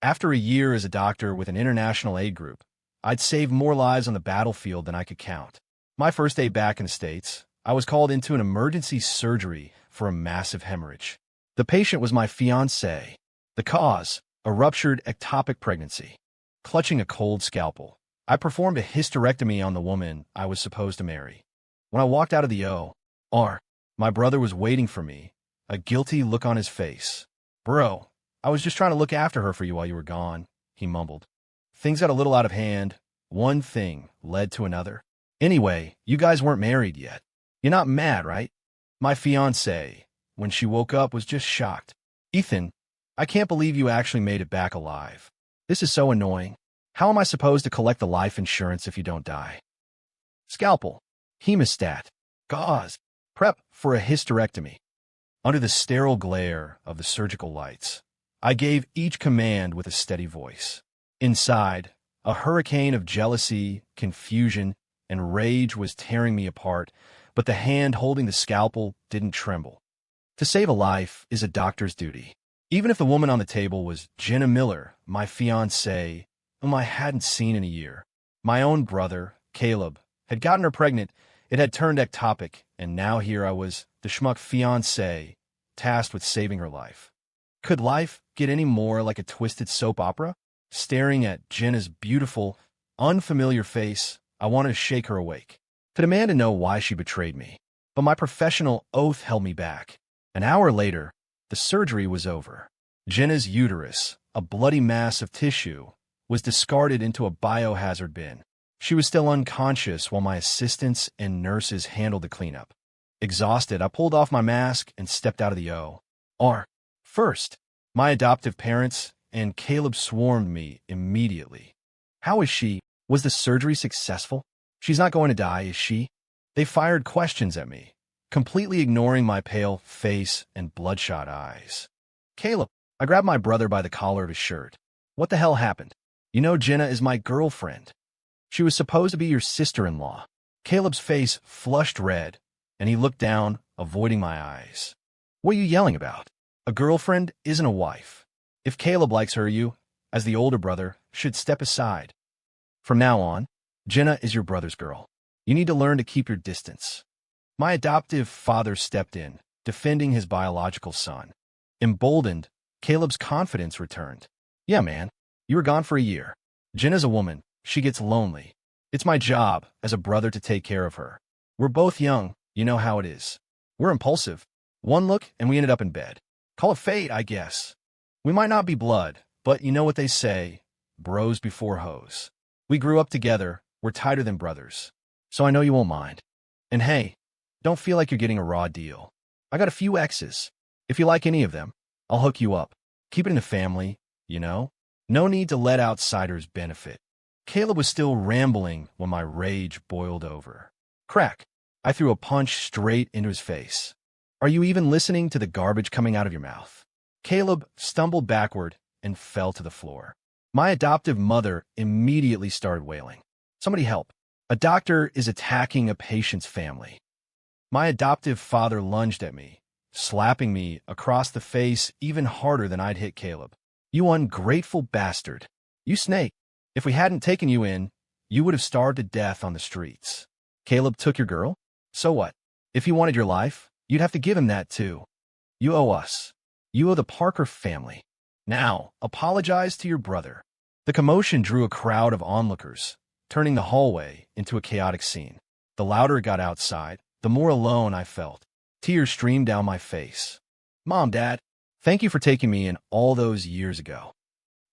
After a year as a doctor with an international aid group, I'd saved more lives on the battlefield than I could count. My first day back in the States, I was called into an emergency surgery for a massive hemorrhage. The patient was my fiancée. The cause, a ruptured ectopic pregnancy. Clutching a cold scalpel, I performed a hysterectomy on the woman I was supposed to marry. When I walked out of the OR, my brother was waiting for me, a guilty look on his face. "Bro, I was just trying to look after her for you while you were gone," he mumbled. Things got a little out of hand. One thing led to another. "Anyway, you guys weren't married yet. You're not mad, right?" My fiancée, when she woke up, was just shocked. "Ethan, I can't believe you actually made it back alive. This is so annoying. How am I supposed to collect the life insurance if you don't die?" Scalpel. Hemostat. Gauze. Prep for a hysterectomy. Under the sterile glare of the surgical lights, I gave each command with a steady voice. Inside, a hurricane of jealousy, confusion, and rage was tearing me apart, but the hand holding the scalpel didn't tremble. To save a life is a doctor's duty. Even if the woman on the table was Jenna Miller, my fiancée, whom I hadn't seen in a year. My own brother, Caleb, had gotten her pregnant. It had turned ectopic, and now here I was, the schmuck fiancé, tasked with saving her life. Could life get any more like a twisted soap opera? Staring at Jenna's beautiful, unfamiliar face, I wanted to shake her awake, to demand to know why she betrayed me. But my professional oath held me back. An hour later, the surgery was over. Jenna's uterus, a bloody mass of tissue, was discarded into a biohazard bin. She was still unconscious while my assistants and nurses handled the cleanup. Exhausted, I pulled off my mask and stepped out of the OR. First, my adoptive parents and Caleb swarmed me immediately. "How is she? Was the surgery successful? She's not going to die, is she?" They fired questions at me, completely ignoring my pale face and bloodshot eyes. "Caleb," I grabbed my brother by the collar of his shirt. "What the hell happened? You know Jenna is my girlfriend. She was supposed to be your sister-in-law." Caleb's face flushed red, and he looked down, avoiding my eyes. "What are you yelling about? A girlfriend isn't a wife. If Caleb likes her, you, as the older brother, should step aside. From now on, Jenna is your brother's girl. You need to learn to keep your distance." My adoptive father stepped in, defending his biological son. Emboldened, Caleb's confidence returned. "Yeah, man, you were gone for a year. Jenna's a woman. She gets lonely. It's my job as a brother to take care of her. We're both young. You know how it is. We're impulsive. One look and we ended up in bed. Call it fate, I guess. We might not be blood, but you know what they say, bros before hoes. We grew up together. We're tighter than brothers. So I know you won't mind. And hey, don't feel like you're getting a raw deal. I got a few exes. If you like any of them, I'll hook you up. Keep it in the family, you know? No need to let outsiders benefit." Caleb was still rambling when my rage boiled over. Crack! I threw a punch straight into his face. "Are you even listening to the garbage coming out of your mouth?" Caleb stumbled backward and fell to the floor. My adoptive mother immediately started wailing. "Somebody help. A doctor is attacking a patient's family." My adoptive father lunged at me, slapping me across the face even harder than I'd hit Caleb. "You ungrateful bastard. You snake. If we hadn't taken you in, you would have starved to death on the streets. Caleb took your girl? So what? If he wanted your life, you'd have to give him that too. You owe us. You owe the Parker family. Now, apologize to your brother." The commotion drew a crowd of onlookers, turning the hallway into a chaotic scene. The louder it got outside, the more alone I felt. Tears streamed down my face. "Mom, Dad, thank you for taking me in all those years ago.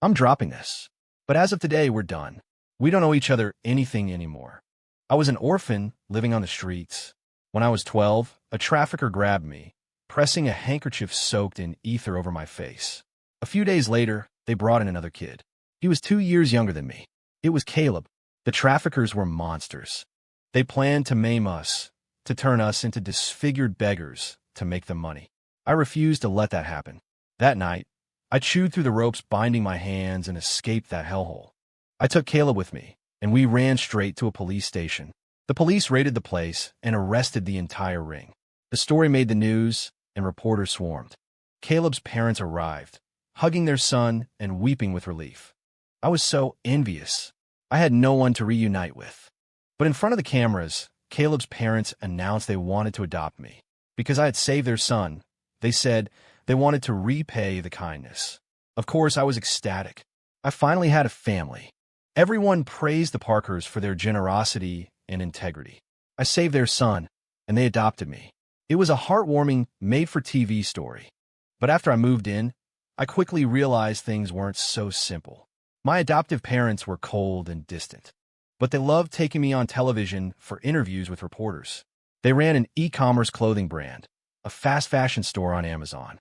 I'm dropping this. But as of today, we're done. We don't owe each other anything anymore. I was an orphan living on the streets. When I was 12, a trafficker grabbed me, pressing a handkerchief soaked in ether over my face. A few days later, they brought in another kid. He was 2 years younger than me. It was Caleb. The traffickers were monsters. They planned to maim us, to turn us into disfigured beggars to make them money. I refused to let that happen. That night, I chewed through the ropes binding my hands and escaped that hellhole. I took Caleb with me, and we ran straight to a police station. The police raided the place and arrested the entire ring. The story made the news, and reporters swarmed. Caleb's parents arrived, hugging their son and weeping with relief. I was so envious. I had no one to reunite with. But in front of the cameras, Caleb's parents announced they wanted to adopt me. Because I had saved their son, they said they wanted to repay the kindness. Of course, I was ecstatic. I finally had a family. Everyone praised the Parkers for their generosity and integrity. I saved their son, and they adopted me. It was a heartwarming, made-for-TV story. But after I moved in, I quickly realized things weren't so simple. My adoptive parents were cold and distant, but they loved taking me on television for interviews with reporters. They ran an e-commerce clothing brand, a fast fashion store on Amazon.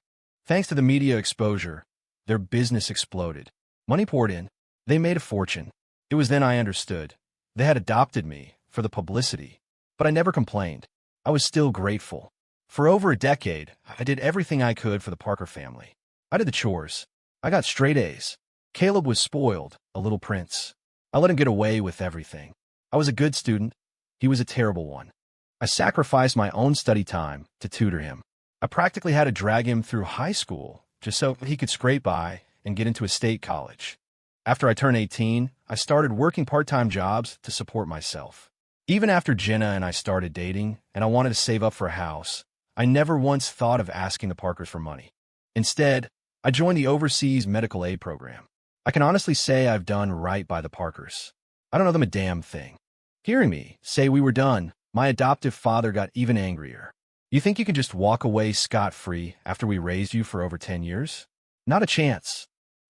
Thanks to the media exposure, their business exploded. Money poured in. They made a fortune. It was then I understood. They had adopted me for the publicity, but I never complained. I was still grateful. For over a decade, I did everything I could for the Parker family. I did the chores. I got straight A's. Caleb was spoiled, a little prince. I let him get away with everything. I was a good student. He was a terrible one. I sacrificed my own study time to tutor him. I practically had to drag him through high school just so he could scrape by and get into a state college. After I turned 18, I started working part-time jobs to support myself. Even after Jenna and I started dating and I wanted to save up for a house, I never once thought of asking the Parkers for money. Instead, I joined the overseas medical aid program. I can honestly say I've done right by the Parkers. I don't owe them a damn thing. Hearing me say we were done, my adoptive father got even angrier. You think you can just walk away scot-free after we raised you for over 10 years? Not a chance.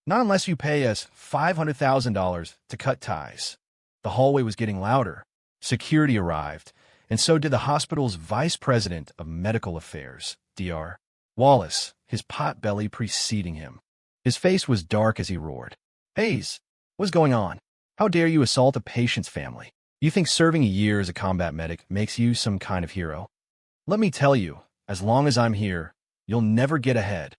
Not unless you pay us $500,000 to cut ties. The hallway was getting louder. Security arrived, and so did the hospital's vice president of medical affairs, Dr. Wallace, his potbelly preceding him. His face was dark as he roared. Hayes, what's going on? How dare you assault a patient's family? You think serving a year as a combat medic makes you some kind of hero? Let me tell you, as long as I'm here, you'll never get ahead.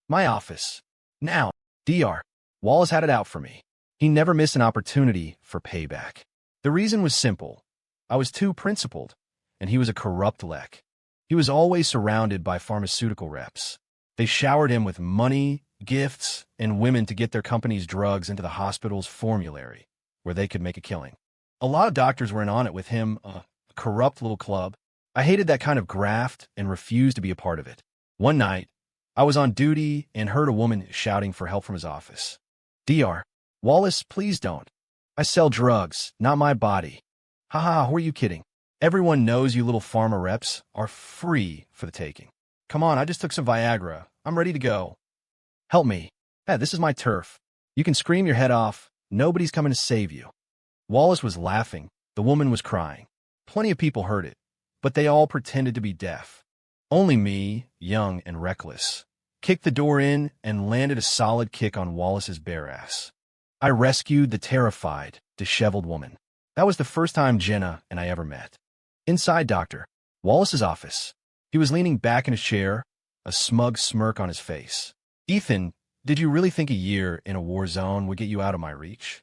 My office. Now, Dr. Wallace had it out for me. He never missed an opportunity for payback. The reason was simple. I was too principled, and he was a corrupt leck. He was always surrounded by pharmaceutical reps. They showered him with money, gifts, and women to get their company's drugs into the hospital's formulary, where they could make a killing. A lot of doctors were in on it with him, a corrupt little club. I hated that kind of graft and refused to be a part of it. One night, I was on duty and heard a woman shouting for help from his office. Dr. Wallace, please don't. I sell drugs, not my body. Haha, who are you kidding? Everyone knows you little pharma reps are free for the taking. Come on, I just took some Viagra. I'm ready to go. Help me. Hey, this is my turf. You can scream your head off. Nobody's coming to save you. Wallace was laughing. The woman was crying. Plenty of people heard it, but they all pretended to be deaf. Only me, young and reckless, kicked the door in and landed a solid kick on Wallace's bare ass. I rescued the terrified, disheveled woman. That was the first time Jenna and I ever met. Inside Dr. Wallace's office, he was leaning back in his chair, a smug smirk on his face. Ethan, did you really think a year in a war zone would get you out of my reach?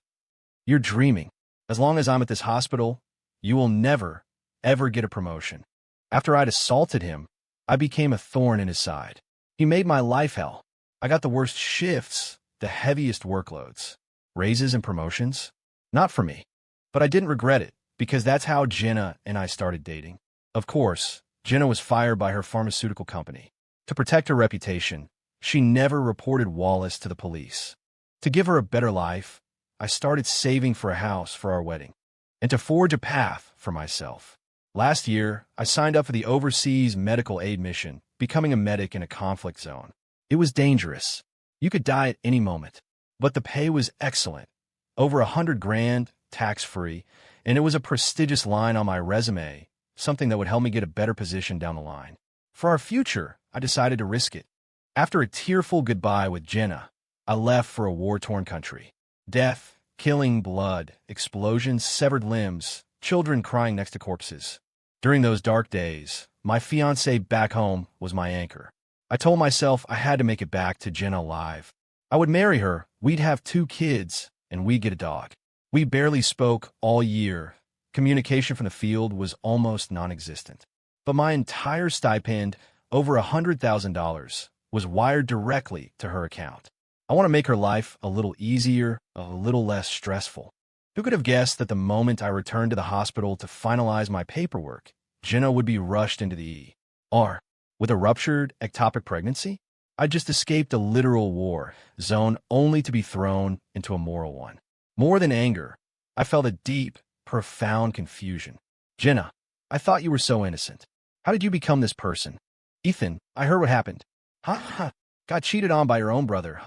You're dreaming. As long as I'm at this hospital, you will never, ever get a promotion. After I'd assaulted him, I became a thorn in his side. He made my life hell. I got the worst shifts, the heaviest workloads. Raises and promotions? Not for me. But I didn't regret it, because that's how Jenna and I started dating. Of course, Jenna was fired by her pharmaceutical company. To protect her reputation, she never reported Wallace to the police. To give her a better life, I started saving for a house for our wedding, and to forge a path for myself. Last year, I signed up for the overseas medical aid mission, becoming a medic in a conflict zone. It was dangerous. You could die at any moment. But the pay was excellent. Over $100,000, tax-free, and it was a prestigious line on my resume, something that would help me get a better position down the line. For our future, I decided to risk it. After a tearful goodbye with Jenna, I left for a war-torn country. Death, killing, blood, explosions, severed limbs, children crying next to corpses. During those dark days, my fiancée back home was my anchor. I told myself I had to make it back to Jenna alive. I would marry her, we'd have 2 kids, and we'd get a dog. We barely spoke all year. Communication from the field was almost non-existent. But my entire stipend, over $100,000, was wired directly to her account. I want to make her life a little easier, a little less stressful. Who could have guessed that the moment I returned to the hospital to finalize my paperwork, Jenna would be rushed into the ER with a ruptured ectopic pregnancy? I just escaped a literal war zone only to be thrown into a moral one. More than anger, I felt a deep, profound confusion. Jenna, I thought you were so innocent. How did you become this person? Ethan, I heard what happened. Ha. Got cheated on by your own brother.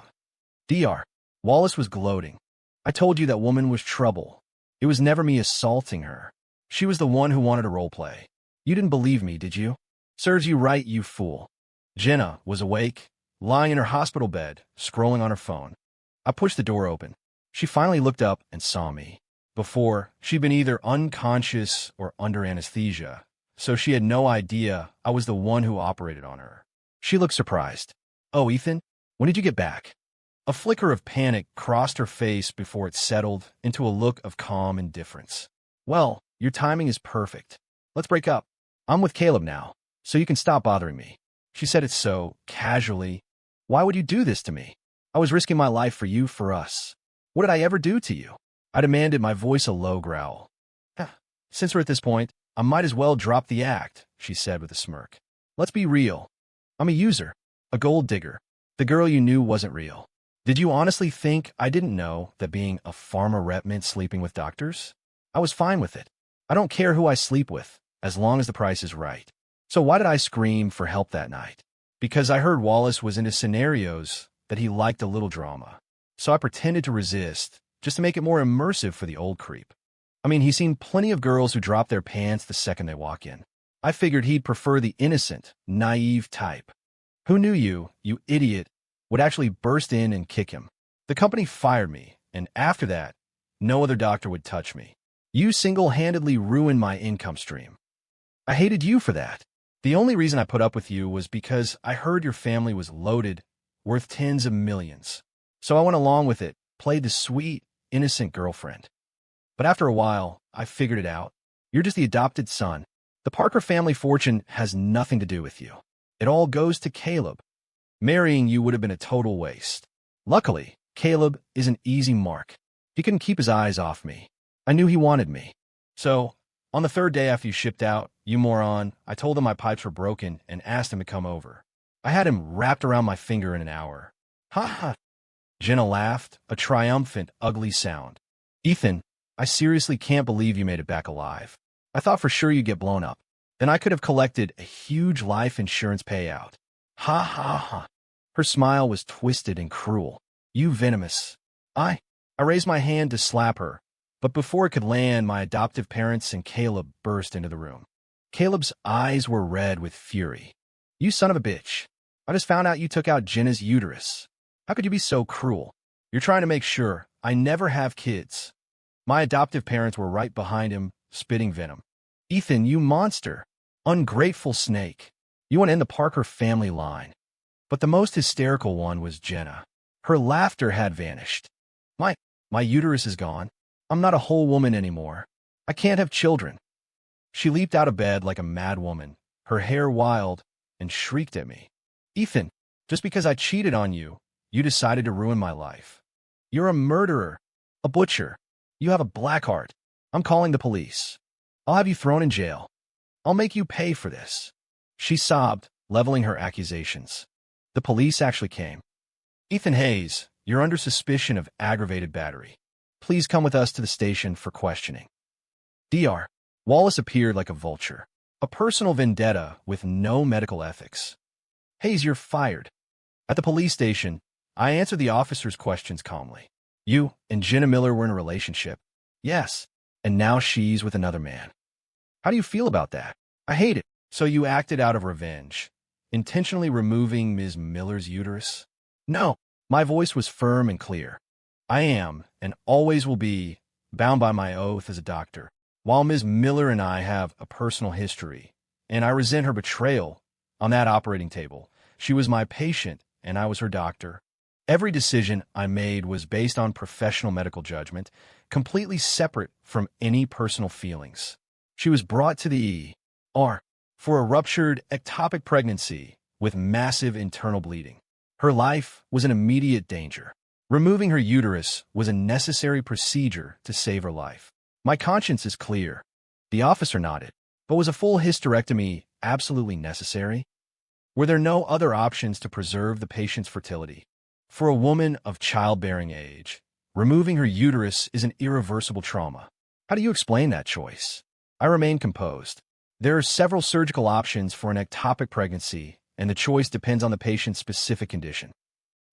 Dr. Wallace was gloating. I told you that woman was trouble. It was never me assaulting her. She was the one who wanted a role play. You didn't believe me, did you? Serves you right, you fool. Jenna was awake, lying in her hospital bed, scrolling on her phone. I pushed the door open. She finally looked up and saw me. Before, she'd been either unconscious or under anesthesia, so she had no idea I was the one who operated on her. She looked surprised. Oh, Ethan, when did you get back? A flicker of panic crossed her face before it settled into a look of calm indifference. Well, your timing is perfect. Let's break up. I'm with Caleb now, so you can stop bothering me. She said it so casually. Why would you do this to me? I was risking my life for you, for us. What did I ever do to you? I demanded, my voice a low growl. Since we're at this point, I might as well drop the act, she said with a smirk. Let's be real. I'm a user, a gold digger. The girl you knew wasn't real. Did you honestly think I didn't know that being a pharma rep meant sleeping with doctors? I was fine with it. I don't care who I sleep with, as long as the price is right. So why did I scream for help that night? Because I heard Wallace was into scenarios that he liked a little drama. So I pretended to resist, just to make it more immersive for the old creep. I mean, he's seen plenty of girls who drop their pants the second they walk in. I figured he'd prefer the innocent, naive type. Who knew you idiot, would actually burst in and kick him? The company fired me, and after that, no other doctor would touch me. You single-handedly ruined my income stream. I hated you for that. The only reason I put up with you was because I heard your family was loaded, worth tens of millions. So I went along with it, played the sweet, innocent girlfriend. But after a while, I figured it out. You're just the adopted son. The Parker family fortune has nothing to do with you. It all goes to Caleb. Marrying you would have been a total waste. Luckily, Caleb is an easy mark. He couldn't keep his eyes off me. I knew he wanted me. So, on the third day after you shipped out, you moron, I told him my pipes were broken and asked him to come over. I had him wrapped around my finger in an hour. Ha. Jenna laughed, a triumphant, ugly sound. Ethan, I seriously can't believe you made it back alive. I thought for sure you'd get blown up. Then I could have collected a huge life insurance payout. Ha. Her smile was twisted and cruel. You venomous. I raised my hand to slap her, but before it could land, my adoptive parents and Caleb burst into the room. Caleb's eyes were red with fury. You son of a bitch. I just found out you took out Jenna's uterus. How could you be so cruel? You're trying to make sure I never have kids. My adoptive parents were right behind him, spitting venom. Ethan, you monster. Ungrateful snake. You want to end the Parker family line. But the most hysterical one was Jenna. Her laughter had vanished. My uterus is gone. I'm not a whole woman anymore. I can't have children. She leaped out of bed like a mad woman, her hair wild, and shrieked at me. Ethan, just because I cheated on you, you decided to ruin my life. You're a murderer, a butcher. You have a black heart. I'm calling the police. I'll have you thrown in jail. I'll make you pay for this. She sobbed, leveling her accusations. The police actually came. Ethan Hayes, you're under suspicion of aggravated battery. Please come with us to the station for questioning. Dr. Wallace appeared like a vulture, a personal vendetta with no medical ethics. Hayes, you're fired. At the police station, I answered the officer's questions calmly. You and Jenna Miller were in a relationship. Yes, and now she's with another man. How do you feel about that? I hate it. So you acted out of revenge, intentionally removing Ms. Miller's uterus? No, my voice was firm and clear. I am, and always will be, bound by my oath as a doctor. While Ms. Miller and I have a personal history, and I resent her betrayal on that operating table, she was my patient, and I was her doctor. Every decision I made was based on professional medical judgment, completely separate from any personal feelings. She was brought to the ER for a ruptured ectopic pregnancy with massive internal bleeding. Her life was in immediate danger. Removing her uterus was a necessary procedure to save her life. My conscience is clear. The officer nodded. But was a full hysterectomy absolutely necessary? Were there no other options to preserve the patient's fertility? For a woman of childbearing age, removing her uterus is an irreversible trauma. How do you explain that choice? I remain composed. There are several surgical options for an ectopic pregnancy, and the choice depends on the patient's specific condition.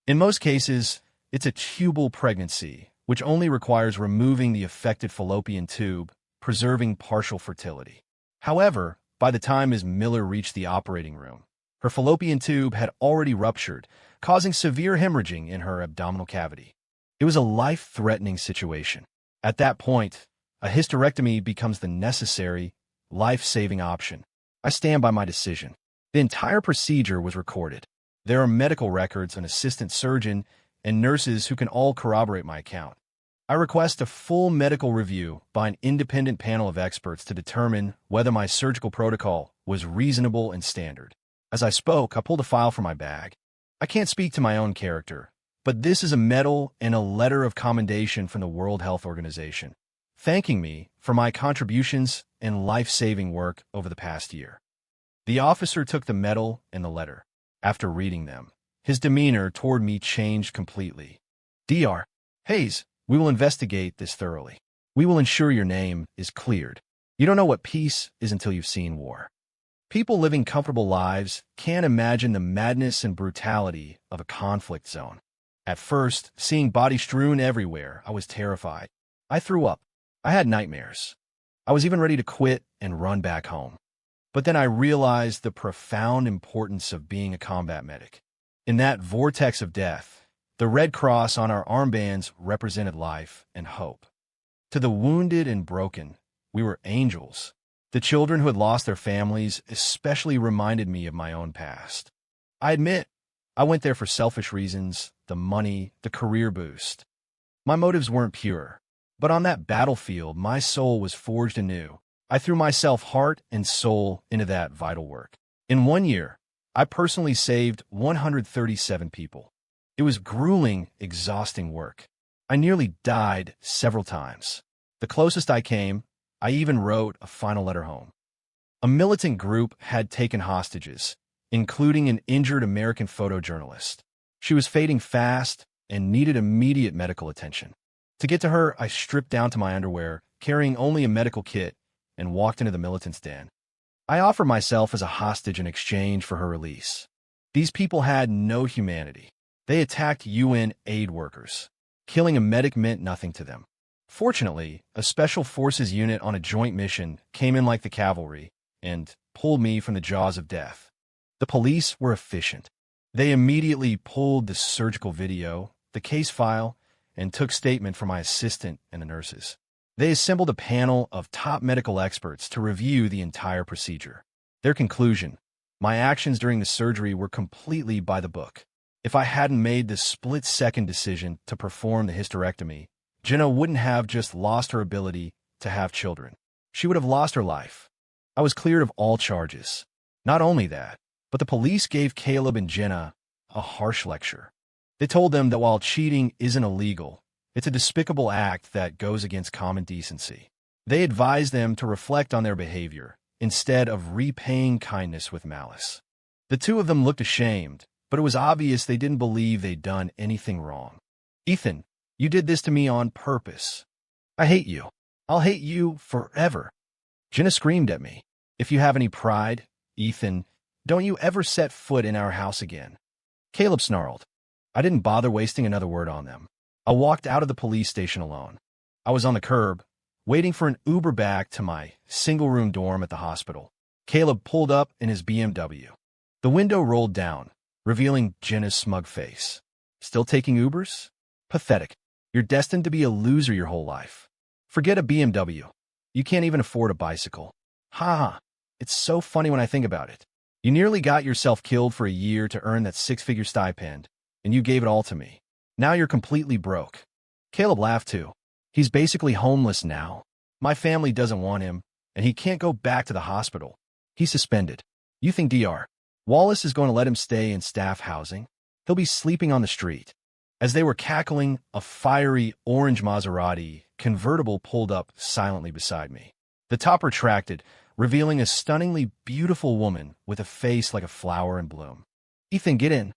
In most cases, it's a tubal pregnancy, which only requires removing the affected fallopian tube, preserving partial fertility. However, by the time Ms. Miller reached the operating room, her fallopian tube had already ruptured, causing severe hemorrhaging in her abdominal cavity. It was a life-threatening situation. At that point, a hysterectomy becomes the necessary, life-saving option. I stand by my decision. The entire procedure was recorded. There are medical records, an assistant surgeon, and nurses who can all corroborate my account. I request a full medical review by an independent panel of experts to determine whether my surgical protocol was reasonable and standard. As I spoke, I pulled a file from my bag. I can't speak to my own character, but this is a medal and a letter of commendation from the World Health Organization, thanking me for my contributions and life-saving work over the past year. The officer took the medal and the letter. After reading them, his demeanor toward me changed completely. Dr. Hayes, we will investigate this thoroughly. We will ensure your name is cleared. You don't know what peace is until you've seen war. People living comfortable lives can't imagine the madness and brutality of a conflict zone. At first, seeing bodies strewn everywhere, I was terrified. I threw up. I had nightmares. I was even ready to quit and run back home. But then I realized the profound importance of being a combat medic. In that vortex of death, the Red Cross on our armbands represented life and hope. To the wounded and broken, we were angels. The children who had lost their families especially reminded me of my own past. I admit, I went there for selfish reasons, the money, the career boost. My motives weren't pure, but on that battlefield, my soul was forged anew. I threw myself heart and soul into that vital work. In 1 year, I personally saved 137 people. It was grueling, exhausting work. I nearly died several times. The closest I came, I even wrote a final letter home. A militant group had taken hostages, including an injured American photojournalist. She was fading fast and needed immediate medical attention. To get to her, I stripped down to my underwear, carrying only a medical kit, and walked into the militant's den. I offered myself as a hostage in exchange for her release. These people had no humanity. They attacked UN aid workers. Killing a medic meant nothing to them. Fortunately, a special forces unit on a joint mission came in like the cavalry and pulled me from the jaws of death. The police were efficient. They immediately pulled the surgical video, the case file, and took statement from my assistant and the nurses. They assembled a panel of top medical experts to review the entire procedure. Their conclusion: my actions during the surgery were completely by the book. If I hadn't made the split-second decision to perform the hysterectomy, Jenna wouldn't have just lost her ability to have children. She would have lost her life. I was cleared of all charges. Not only that, but the police gave Caleb and Jenna a harsh lecture. They told them that while cheating isn't illegal, it's a despicable act that goes against common decency. They advised them to reflect on their behavior instead of repaying kindness with malice. The two of them looked ashamed, but it was obvious they didn't believe they'd done anything wrong. Ethan, you did this to me on purpose. I hate you. I'll hate you forever. Jenna screamed at me. If you have any pride, Ethan, don't you ever set foot in our house again. Caleb snarled. I didn't bother wasting another word on them. I walked out of the police station alone. I was on the curb, waiting for an Uber back to my single-room dorm at the hospital. Caleb pulled up in his BMW. The window rolled down, revealing Jenna's smug face. Still taking Ubers? Pathetic. You're destined to be a loser your whole life. Forget a BMW. You can't even afford a bicycle. Ha ha. It's so funny when I think about it. You nearly got yourself killed for a year to earn that six-figure stipend, and you gave it all to me. Now you're completely broke. Caleb laughed too. He's basically homeless now. My family doesn't want him, and he can't go back to the hospital. He's suspended. You think Dr. Wallace is going to let him stay in staff housing? He'll be sleeping on the street. As they were cackling, a fiery orange Maserati convertible pulled up silently beside me. The top retracted, revealing a stunningly beautiful woman with a face like a flower in bloom. "Ethan, get in."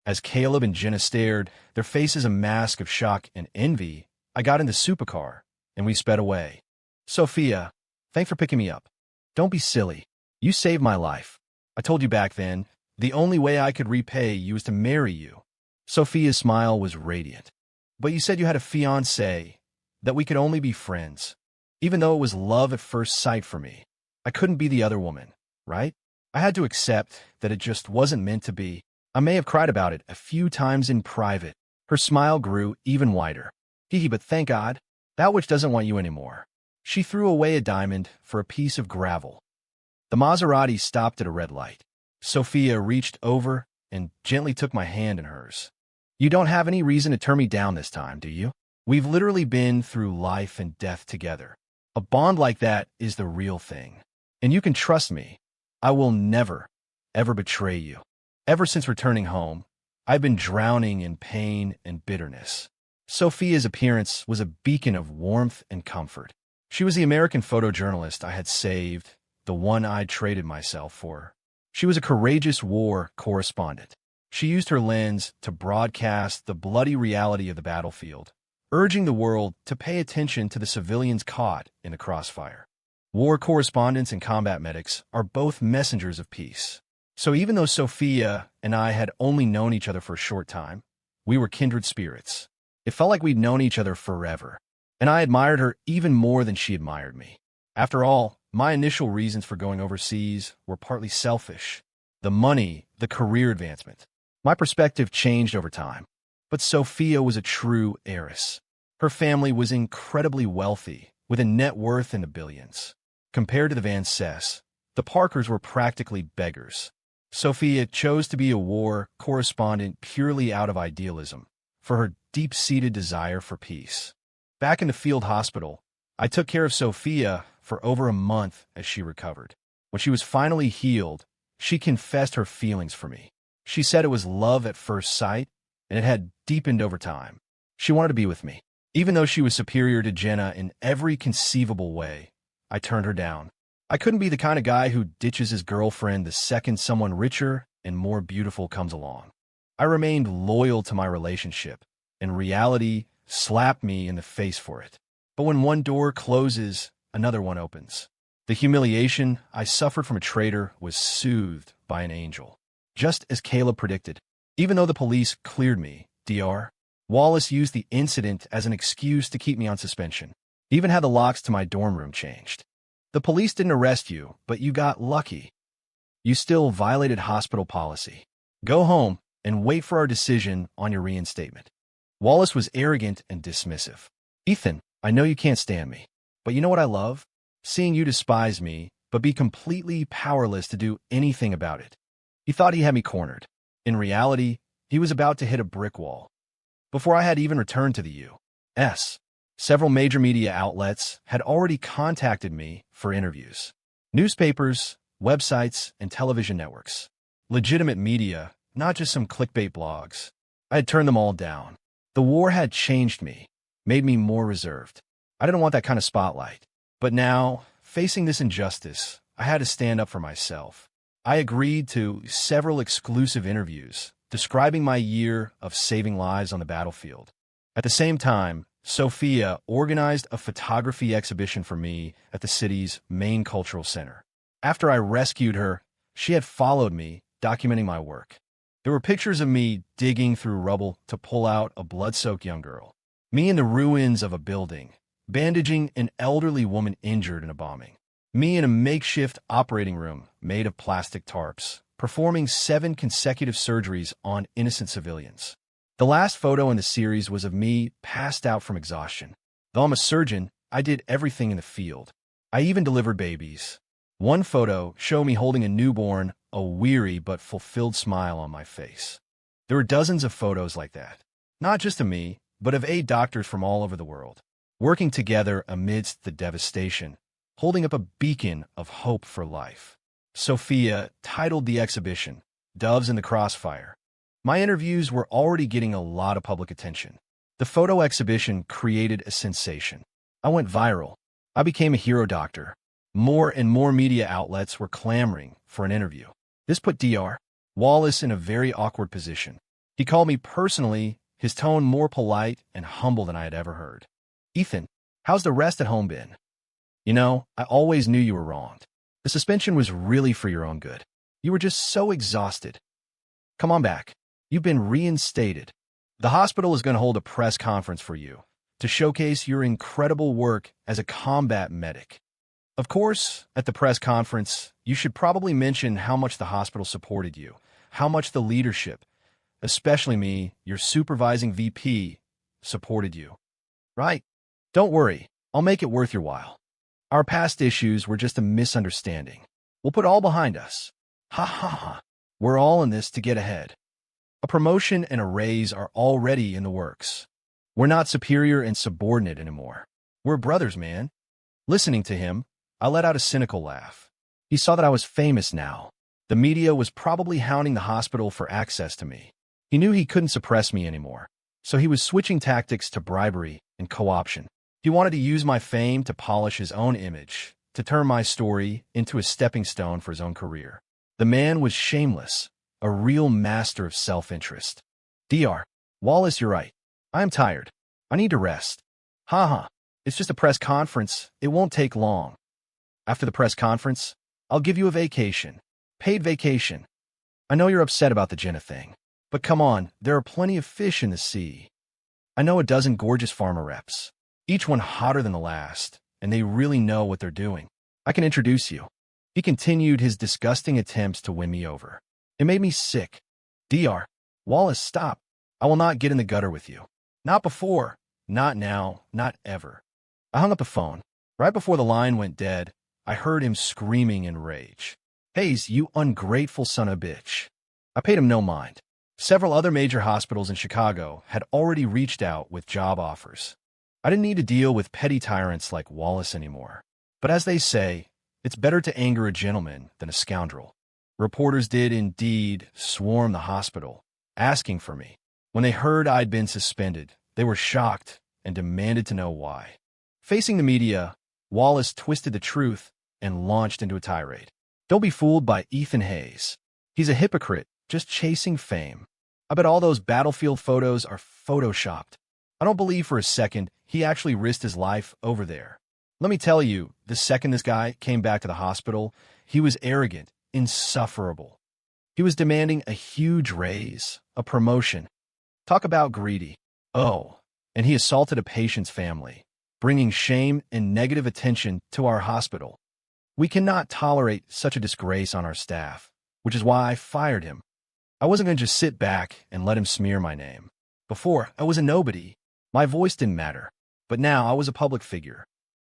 As Caleb and Jenna stared, their faces a mask of shock and envy, I got in the supercar, and we sped away. "Sophia, thanks for picking me up. Don't be silly. You saved my life. I told you back then, the only way I could repay you is to marry you." Sophia's smile was radiant. "But you said you had a fiancée, that we could only be friends. Even though it was love at first sight for me, I couldn't be the other woman, right? I had to accept that it just wasn't meant to be. I may have cried about it a few times in private." Her smile grew even wider. "Hee, but thank God, that witch doesn't want you anymore." She threw away a diamond for a piece of gravel. The Maserati stopped at a red light. Sophia reached over and gently took my hand in hers. "You don't have any reason to turn me down this time, do you? We've literally been through life and death together. A bond like that is the real thing. And you can trust me. I will never, ever betray you." Ever since returning home, I've been drowning in pain and bitterness. Sophia's appearance was a beacon of warmth and comfort. She was the American photojournalist I had saved, the one I'd traded myself for. She was a courageous war correspondent. She used her lens to broadcast the bloody reality of the battlefield, urging the world to pay attention to the civilians caught in the crossfire. War correspondents and combat medics are both messengers of peace. So even though Sophia and I had only known each other for a short time, we were kindred spirits. It felt like we'd known each other forever, and I admired her even more than she admired me. After all, my initial reasons for going overseas were partly selfish. The money, the career advancement. My perspective changed over time. But Sophia was a true heiress. Her family was incredibly wealthy, with a net worth in the billions. Compared to the Van Cess, the Parkers were practically beggars. Sophia chose to be a war correspondent purely out of idealism, for her deep-seated desire for peace. Back in the field hospital, I took care of Sophia for over a month as she recovered. When she was finally healed, she confessed her feelings for me. She said it was love at first sight, and it had deepened over time. She wanted to be with me. Even though she was superior to Jenna in every conceivable way, I turned her down. I couldn't be the kind of guy who ditches his girlfriend the second someone richer and more beautiful comes along. I remained loyal to my relationship, and reality slapped me in the face for it. But when one door closes, another one opens. The humiliation I suffered from a traitor was soothed by an angel. Just as Caleb predicted, even though the police cleared me, Dr. Wallace used the incident as an excuse to keep me on suspension. He even had the locks to my dorm room changed. "The police didn't arrest you, but you got lucky. You still violated hospital policy. Go home and wait for our decision on your reinstatement." Wallace was arrogant and dismissive. "Ethan, I know you can't stand me, but you know what I love? Seeing you despise me, but be completely powerless to do anything about it." He thought he had me cornered. In reality, he was about to hit a brick wall. Before I had even returned to the U.S., several major media outlets had already contacted me for interviews. Newspapers, websites, and television networks. Legitimate media, not just some clickbait blogs. I had turned them all down. The war had changed me, made me more reserved. I didn't want that kind of spotlight. But now, facing this injustice, I had to stand up for myself. I agreed to several exclusive interviews describing my year of saving lives on the battlefield. At the same time, Sophia organized a photography exhibition for me at the city's main cultural center. After I rescued her, she had followed me, documenting my work. There were pictures of me digging through rubble to pull out a blood-soaked young girl, me in the ruins of a building, bandaging an elderly woman injured in a bombing, me in a makeshift operating room made of plastic tarps, performing 7 consecutive surgeries on innocent civilians. The last photo in the series was of me passed out from exhaustion. Though I'm a surgeon, I did everything in the field. I even delivered babies. One photo showed me holding a newborn, a weary but fulfilled smile on my face. There were dozens of photos like that, not just of me, but of 8 doctors from all over the world, working together amidst the devastation, holding up a beacon of hope for life. Sophia titled the exhibition, "Doves in the Crossfire." My interviews were already getting a lot of public attention. The photo exhibition created a sensation. I went viral. I became a hero doctor. More and more media outlets were clamoring for an interview. This put Dr. Wallace in a very awkward position. He called me personally, his tone more polite and humble than I had ever heard. "Ethan, how's the rest at home been? You know, I always knew you were wronged. The suspension was really for your own good. You were just so exhausted. Come on back. You've been reinstated. The hospital is going to hold a press conference for you to showcase your incredible work as a combat medic. Of course, at the press conference, you should probably mention how much the hospital supported you, how much the leadership, especially me, your supervising VP, supported you. Right? Don't worry, I'll make it worth your while. Our past issues were just a misunderstanding. We'll put all behind us. Ha ha ha. We're all in this to get ahead. A promotion and a raise are already in the works. We're not superior and subordinate anymore. We're brothers, man." Listening to him, I let out a cynical laugh. He saw that I was famous now. The media was probably hounding the hospital for access to me. He knew he couldn't suppress me anymore, so he was switching tactics to bribery and co-option. He wanted to use my fame to polish his own image, to turn my story into a stepping stone for his own career. The man was shameless, a real master of self-interest. "Dr. Wallace, you're right. I am tired. I need to rest." "Ha. It's just a press conference. It won't take long. After the press conference, I'll give you a vacation. Paid vacation. I know you're upset about the Jenna thing, but come on, there are plenty of fish in the sea. I know a dozen gorgeous pharma reps, each one hotter than the last, and they really know what they're doing. I can introduce you." He continued his disgusting attempts to win me over. It made me sick. "Dr. Wallace, stop. I will not get in the gutter with you. Not before. Not now. Not ever." I hung up the phone. Right before the line went dead, I heard him screaming in rage. "Hayes, you ungrateful son of a bitch." I paid him no mind. Several other major hospitals in Chicago had already reached out with job offers. I didn't need to deal with petty tyrants like Wallace anymore. But as they say, it's better to anger a gentleman than a scoundrel. Reporters did indeed swarm the hospital, asking for me. When they heard I'd been suspended, they were shocked and demanded to know why. Facing the media, Wallace twisted the truth and launched into a tirade. "Don't be fooled by Ethan Hayes. He's a hypocrite, just chasing fame. I bet all those battlefield photos are photoshopped. I don't believe for a second he actually risked his life over there. Let me tell you, the second this guy came back to the hospital, he was arrogant, insufferable. He was demanding a huge raise, a promotion. Talk about greedy. Oh, and he assaulted a patient's family, bringing shame and negative attention to our hospital. We cannot tolerate such a disgrace on our staff, which is why I fired him. I wasn't going to just sit back and let him smear my name. Before, I was a nobody. My voice didn't matter, but now I was a public figure.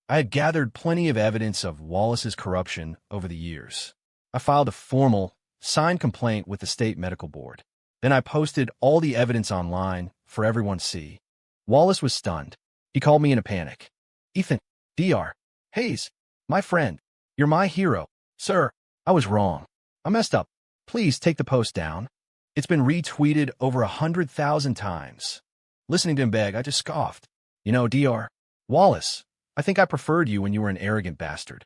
I had gathered plenty of evidence of Wallace's corruption over the years. I filed a formal, signed complaint with the state medical board. Then I posted all the evidence online for everyone to see. Wallace was stunned. He called me in a panic. "Ethan, Dr. Hayes, my friend, you're my hero. Sir, I was wrong. I messed up. Please take the post down." It's been retweeted over 100,000 times. Listening to him beg, I just scoffed. "You know, Dr. Wallace, I think I preferred you when you were an arrogant bastard."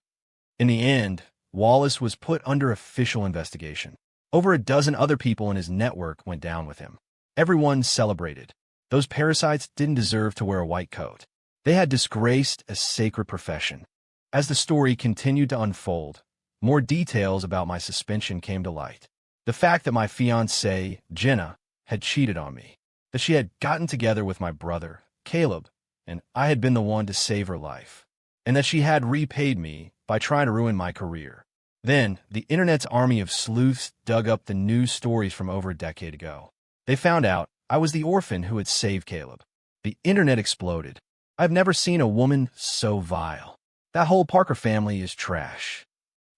In the end, Wallace was put under official investigation. Over a dozen other people in his network went down with him. Everyone celebrated. Those parasites didn't deserve to wear a white coat. They had disgraced a sacred profession. As the story continued to unfold, more details about my suspension came to light. The fact that my fiancée, Jenna, had cheated on me, that she had gotten together with my brother, Caleb, and I had been the one to save her life, and that she had repaid me by trying to ruin my career. Then, the internet's army of sleuths dug up the news stories from over a decade ago. They found out I was the orphan who had saved Caleb. The internet exploded. I've never seen a woman so vile. That whole Parker family is trash.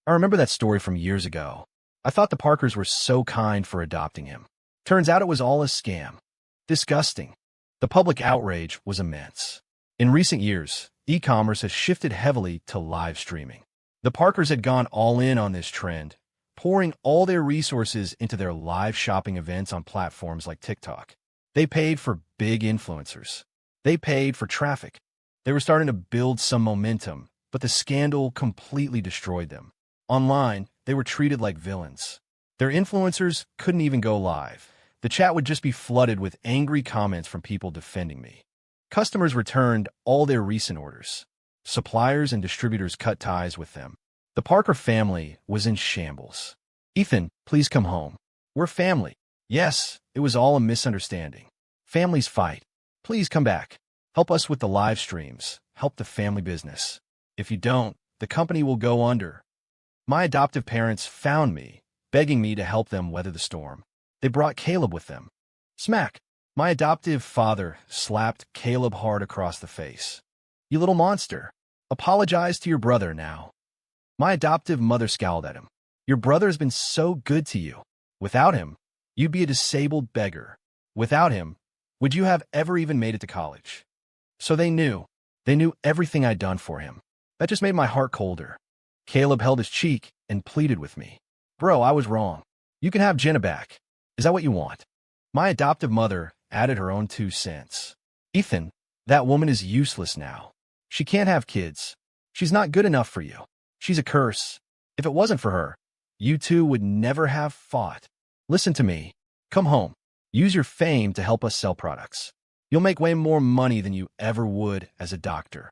I remember that story from years ago. I thought the Parkers were so kind for adopting him. Turns out it was all a scam. Disgusting. The public outrage was immense. In recent years, e-commerce has shifted heavily to live streaming. The Parkers had gone all in on this trend, pouring all their resources into their live shopping events on platforms like TikTok. They paid for big influencers. They paid for traffic. They were starting to build some momentum, but the scandal completely destroyed them. Online, they were treated like villains. Their influencers couldn't even go live. The chat would just be flooded with angry comments from people defending me. Customers returned all their recent orders. Suppliers and distributors cut ties with them. The Parker family was in shambles. Ethan, please come home. We're family. Yes, it was all a misunderstanding. Families fight. Please come back. Help us with the live streams. Help the family business. If you don't, the company will go under. My adoptive parents found me, begging me to help them weather the storm. They brought Caleb with them. Smack! My adoptive father slapped Caleb hard across the face. You little monster. Apologize to your brother now. My adoptive mother scowled at him. Your brother has been so good to you. Without him, you'd be a disabled beggar. Without him, would you have ever even made it to college? So they knew. They knew everything I'd done for him. That just made my heart colder. Caleb held his cheek and pleaded with me. Bro, I was wrong. You can have Jenna back. Is that what you want? My adoptive mother added her own 2 cents. Ethan, that woman is useless now. She can't have kids. She's not good enough for you. She's a curse. If it wasn't for her, you two would never have fought. Listen to me. Come home. Use your fame to help us sell products. You'll make way more money than you ever would as a doctor.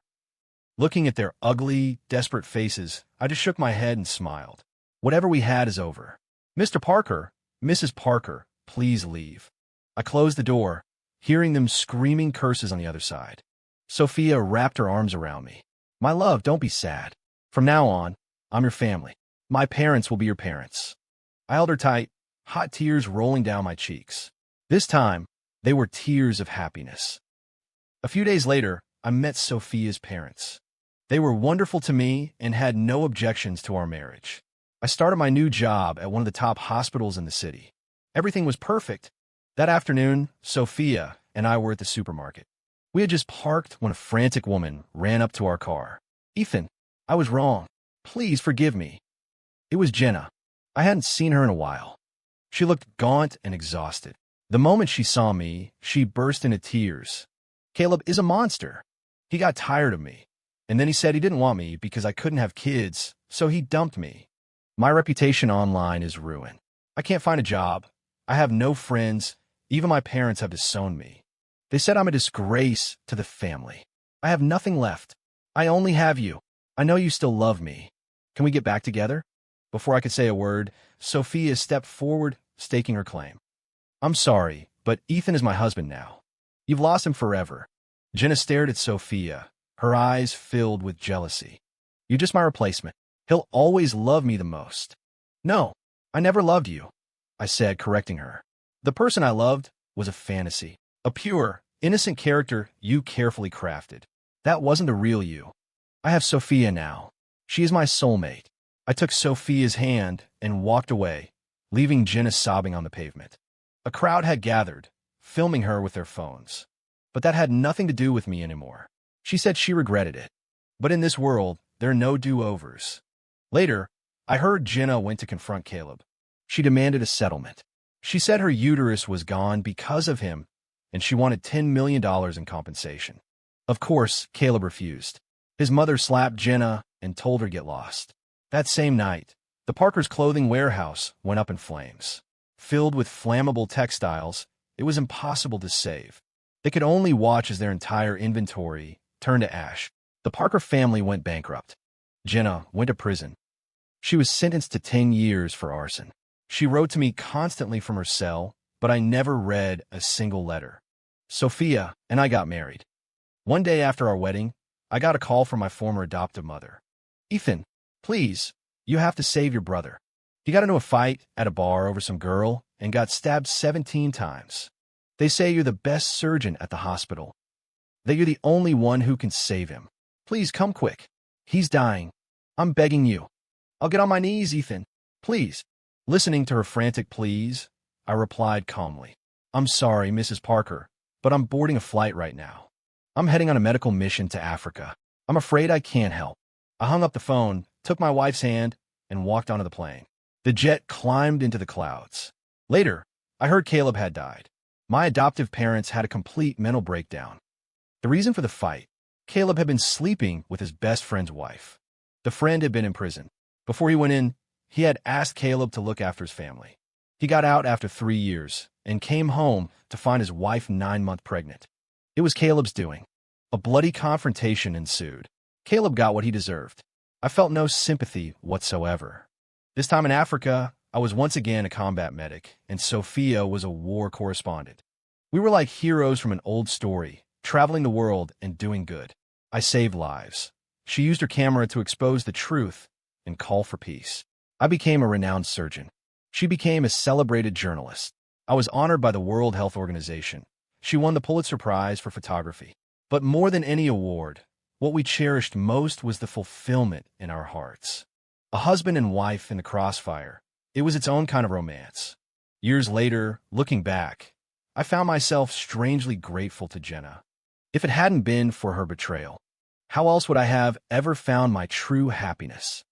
Looking at their ugly, desperate faces, I just shook my head and smiled. Whatever we had is over. Mr. Parker, Mrs. Parker, please leave. I closed the door, hearing them screaming curses on the other side. Sophia wrapped her arms around me. My love, don't be sad. From now on, I'm your family. My parents will be your parents. I held her tight, hot tears rolling down my cheeks. This time, they were tears of happiness. A few days later, I met Sophia's parents. They were wonderful to me and had no objections to our marriage. I started my new job at one of the top hospitals in the city. Everything was perfect. That afternoon, Sophia and I were at the supermarket. We had just parked when a frantic woman ran up to our car. Ethan, I was wrong. Please forgive me. It was Jenna. I hadn't seen her in a while. She looked gaunt and exhausted. The moment she saw me, she burst into tears. Caleb is a monster. He got tired of me. And then he said he didn't want me because I couldn't have kids, so he dumped me. My reputation online is ruined. I can't find a job. I have no friends. Even my parents have disowned me. They said I'm a disgrace to the family. I have nothing left. I only have you. I know you still love me. Can we get back together? Before I could say a word, Sophia stepped forward, staking her claim. I'm sorry, but Ethan is my husband now. You've lost him forever. Jenna stared at Sophia, her eyes filled with jealousy. You're just my replacement. He'll always love me the most. No, I never loved you, I said, correcting her. The person I loved was a fantasy, a pure, innocent character you carefully crafted. That wasn't the real you. I have Sophia now. She is my soulmate. I took Sophia's hand and walked away, leaving Jenna sobbing on the pavement. A crowd had gathered, filming her with their phones. But that had nothing to do with me anymore. She said she regretted it. But in this world, there are no do-overs. Later, I heard Jenna went to confront Caleb. She demanded a settlement. She said her uterus was gone because of him, and she wanted $10 million in compensation. Of course, Caleb refused. His mother slapped Jenna and told her to get lost. That same night, the Parkers' clothing warehouse went up in flames. Filled with flammable textiles, it was impossible to save. They could only watch as their entire inventory turned to ash. The Parker family went bankrupt. Jenna went to prison. She was sentenced to 10 years for arson. She wrote to me constantly from her cell, but I never read a single letter. Sophia and I got married. One day after our wedding, I got a call from my former adoptive mother. Ethan, please, you have to save your brother. He got into a fight at a bar over some girl and got stabbed 17 times. They say you're the best surgeon at the hospital. That you're the only one who can save him. Please come quick. He's dying. I'm begging you. I'll get on my knees, Ethan. Please. Listening to her frantic pleas, I replied calmly. I'm sorry, Mrs. Parker, but I'm boarding a flight right now. I'm heading on a medical mission to Africa. I'm afraid I can't help. I hung up the phone, took my wife's hand, and walked onto the plane. The jet climbed into the clouds. Later, I heard Caleb had died. My adoptive parents had a complete mental breakdown. The reason for the fight: Caleb had been sleeping with his best friend's wife. The friend had been in prison. Before he went in, he had asked Caleb to look after his family. He got out after 3 years and came home to find his wife 9 months pregnant. It was Caleb's doing. A bloody confrontation ensued. Caleb got what he deserved. I felt no sympathy whatsoever. This time in Africa, I was once again a combat medic, and Sophia was a war correspondent. We were like heroes from an old story, traveling the world and doing good. I saved lives. She used her camera to expose the truth and call for peace. I became a renowned surgeon. She became a celebrated journalist. I was honored by the World Health Organization. She won the Pulitzer Prize for photography. But more than any award, what we cherished most was the fulfillment in our hearts. A husband and wife in the crossfire. It was its own kind of romance. Years later, looking back, I found myself strangely grateful to Jenna. If it hadn't been for her betrayal, how else would I have ever found my true happiness?